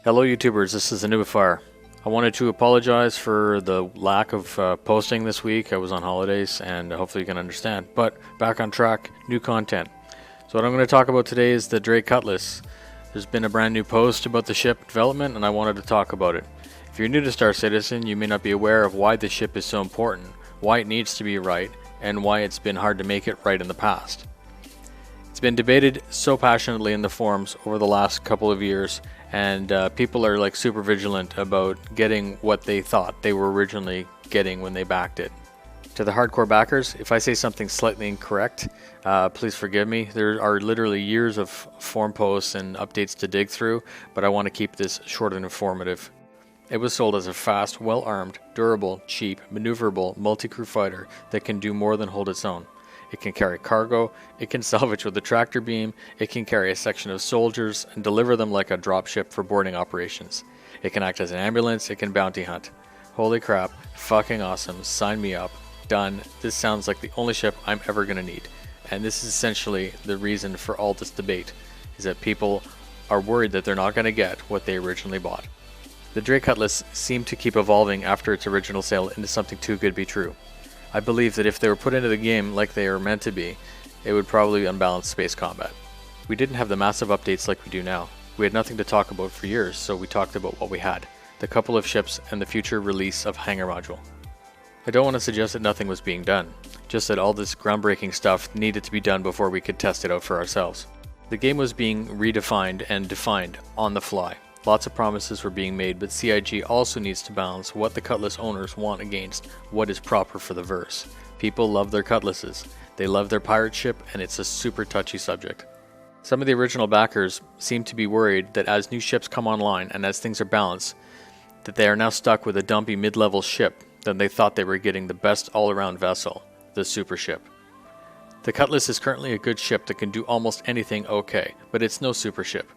Hello YouTubers, this is Anubifire. I wanted to apologize for the lack of posting this week. I was on holidays and hopefully you can understand. But back on track, new content. So what I'm going to talk about today is the Drake Cutlass. There's been a brand new post about the ship development and I wanted to talk about it. If you're new to Star Citizen, you may not be aware of why the ship is so important, why it needs to be right, and why it's been hard to make it right in the past. It's been debated so passionately in the forums over the last couple of years, and people are like super vigilant about getting what they thought they were originally getting when they backed it. To the hardcore backers, if I say something slightly incorrect, please forgive me. There are literally years of forum posts and updates to dig through, but I want to keep this short and informative. It was sold as a fast, well-armed, durable, cheap, maneuverable, multi-crew fighter that can do more than hold its own. It can carry cargo, it can salvage with a tractor beam, it can carry a section of soldiers and deliver them like a dropship for boarding operations. It can act as an ambulance, it can bounty hunt. Holy crap, fucking awesome, sign me up, done. This sounds like the only ship I'm ever gonna need. And this is essentially the reason for all this debate, is that people are worried that they're not gonna get what they originally bought. The Drake Cutlass seemed to keep evolving after its original sale into something too good to be true. I believe that if they were put into the game like they are meant to be, it would probably unbalance space combat. We didn't have the massive updates like we do now. We had nothing to talk about for years, so we talked about what we had, the couple of ships and the future release of Hangar Module. I don't want to suggest that nothing was being done, just that all this groundbreaking stuff needed to be done before we could test it out for ourselves. The game was being redefined and defined on the fly. Lots of promises were being made, but CIG also needs to balance what the Cutlass owners want against what is proper for the verse. People love their Cutlasses. They love their pirate ship, and it's a super touchy subject. Some of the original backers seem to be worried that as new ships come online and as things are balanced, that they are now stuck with a dumpy mid-level ship than they thought they were getting the best all-around vessel, the super ship. The Cutlass is currently a good ship that can do almost anything okay, but it's no super ship.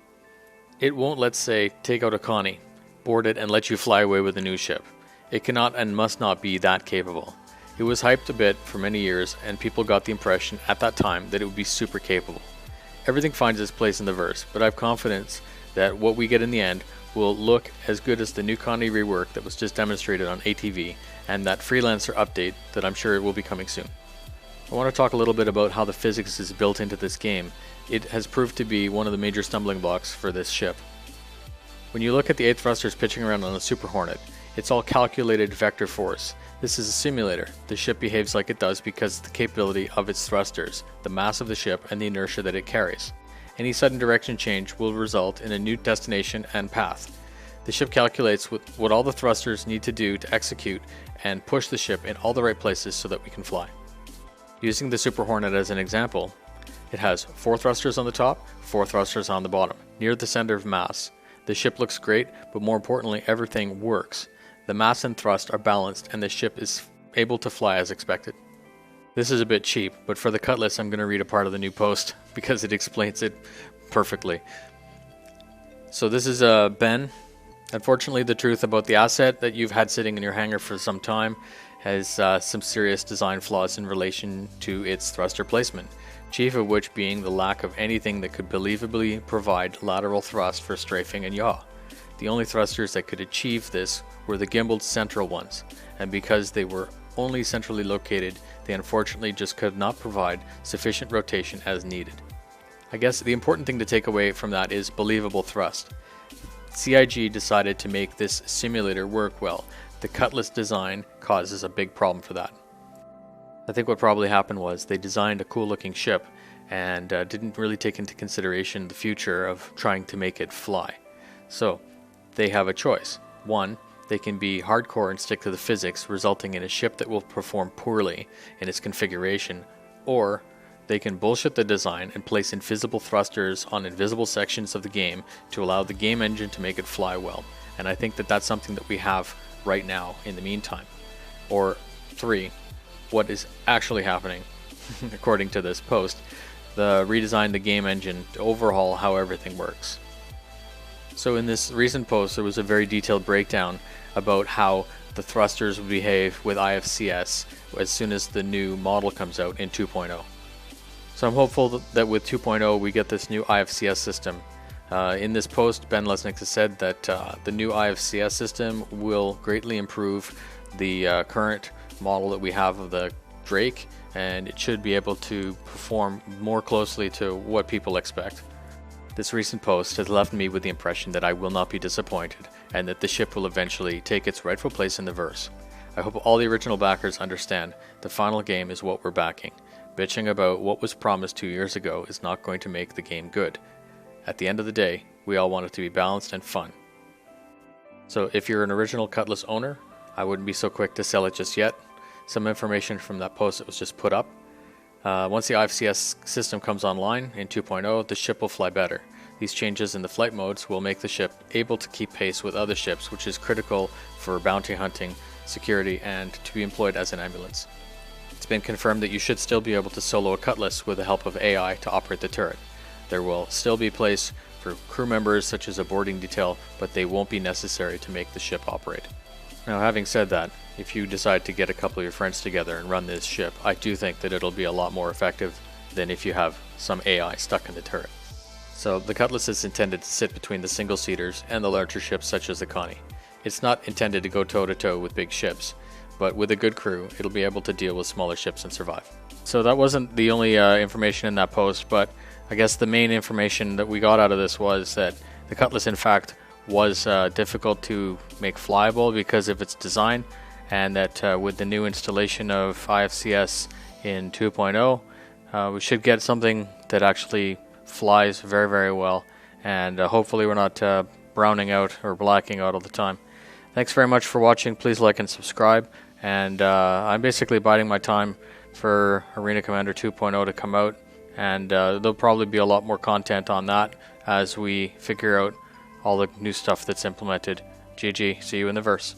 It won't, let's say, take out a Connie, board it and let you fly away with a new ship. It cannot and must not be that capable. It was hyped a bit for many years and people got the impression at that time that it would be super capable. Everything finds its place in the verse, but I have confidence that what we get in the end will look as good as the new Connie rework that was just demonstrated on ATV and that Freelancer update that I'm sure will be coming soon. I want to talk a little bit about how the physics is built into this game. It has proved to be one of the major stumbling blocks for this ship. When you look at the 8 thrusters pitching around on a Super Hornet, it's all calculated vector force. This is a simulator. The ship behaves like it does because of the capability of its thrusters, the mass of the ship, and the inertia that it carries. Any sudden direction change will result in a new destination and path. The ship calculates what all the thrusters need to do to execute and push the ship in all the right places so that we can fly. Using the Super Hornet as an example, it has 4 thrusters on the top, 4 thrusters on the bottom, near the center of mass. The ship looks great, but more importantly, everything works. The mass and thrust are balanced and the ship is able to fly as expected. This is a bit cheap, but for the Cutlass I'm going to read a part of the new post because it explains it perfectly. So this is Ben. Unfortunately, the truth about the asset that you've had sitting in your hangar for some time has some serious design flaws in relation to its thruster placement, chief of which being the lack of anything that could believably provide lateral thrust for strafing and yaw. The only thrusters that could achieve this were the gimbaled central ones, and because they were only centrally located, they unfortunately just could not provide sufficient rotation as needed. I guess the important thing to take away from that is believable thrust. CIG decided to make this simulator work well. The Cutlass design causes a big problem for that. I think what probably happened was they designed a cool looking ship and didn't really take into consideration the future of trying to make it fly. So they have a choice. One, they can be hardcore and stick to the physics, resulting in a ship that will perform poorly in its configuration, or they can bullshit the design and place invisible thrusters on invisible sections of the game to allow the game engine to make it fly well. And I think that that's something that we have right now in the meantime. Or 3, what is actually happening, according to this post, redesigned the game engine to overhaul how everything works. So in this recent post there was a very detailed breakdown about how the thrusters would behave with IFCS as soon as the new model comes out in 2.0. So I'm hopeful that with 2.0 we get this new IFCS system In this post, Ben Lesnick has said that the new IFCS system will greatly improve the current model that we have of the Drake, and it should be able to perform more closely to what people expect. This recent post has left me with the impression that I will not be disappointed, and that the ship will eventually take its rightful place in the verse. I hope all the original backers understand the final game is what we're backing. Bitching about what was promised 2 years ago is not going to make the game good. At the end of the day, we all want it to be balanced and fun. So if you're an original Cutlass owner, I wouldn't be so quick to sell it just yet. Some information from that post that was just put up. Once the IFCS system comes online in 2.0, the ship will fly better. These changes in the flight modes will make the ship able to keep pace with other ships, which is critical for bounty hunting, security, and to be employed as an ambulance. It's been confirmed that you should still be able to solo a Cutlass with the help of AI to operate the turret. There will still be place for crew members such as a boarding detail, but they won't be necessary to make the ship operate. Now, having said that, if you decide to get a couple of your friends together and run this ship, I do think that it'll be a lot more effective than if you have some AI stuck in the turret. So the Cutlass is intended to sit between the single-seaters and the larger ships such as the Connie. It's not intended to go toe-to-toe with big ships, but with a good crew, it'll be able to deal with smaller ships and survive. So that wasn't the only information in that post, but I guess the main information that we got out of this was that the Cutlass, in fact, was difficult to make flyable because of its design, and that with the new installation of IFCS in 2.0, we should get something that actually flies very, very well, and hopefully we're not browning out or blacking out all the time. Thanks very much for watching. Please like and subscribe, and I'm basically biding my time for Arena Commander 2.0 to come out, and there'll probably be a lot more content on that as we figure out all the new stuff that's implemented. GG, see you in the verse.